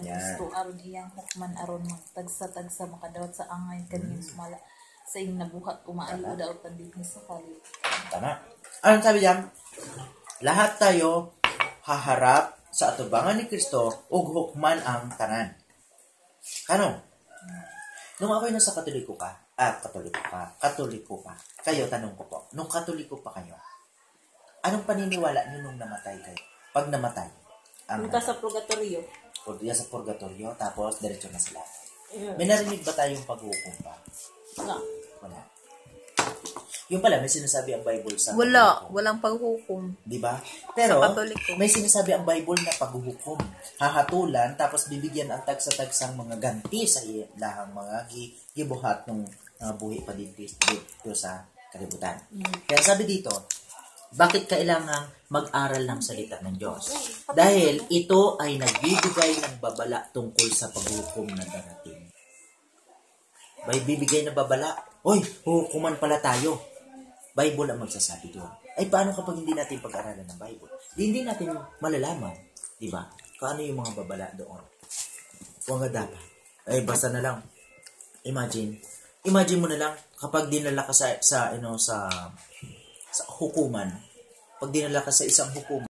Yan. Gusto aron iyang hukman aron magtagsa-tagsa makadawat sa angay kanin sumala sa iyong nabuhat umaayo daw pandihni sa kalit. Tama. Anong sabi diyan? Lahat tayo haharap sa atubangan ni Kristo ug hukman ang tanan. Kano? Nung ako'y nasa katoliko ka, kayo, tanong ko po, nung katoliko pa kayo, anong paniniwala niyo nung namatay kayo? Pag namatay, Punta sa purgatorio. Purga sa purgatorio, tapos diretso na sila. May narinig ba tayong paghukom pa? Wala. Wala. Yung pala, may sinasabi ang Bible sa Wala. paghukom. Walang paghukom. Diba? Pero, Sa Katoliko. may sinasabi ang Bible na paghuhukom. Hahatulan, tapos bibigyan ang tagsa-tagsang mga ganti sa lahang mga gibuhat ng buhi pa dito sa kalibutan. Kaya sabi dito, bakit kailangang mag-aral ng salita ng Diyos? Dahil ito ay nagbibigay ng babala tungkol sa paghukom na darating. May bibigay na babala, oy, hukuman pala tayo. Bible ang magsasabi doon. Ay, paano kapag hindi natin pag-aralan ng Bible? Hindi natin malalaman, di ba? Kung ano yung mga babala doon. Kung nga dapat. Ay, basta na lang. Imagine mo na lang kapag dinala ka sa hukuman. Pag dinala ka sa isang hukuman,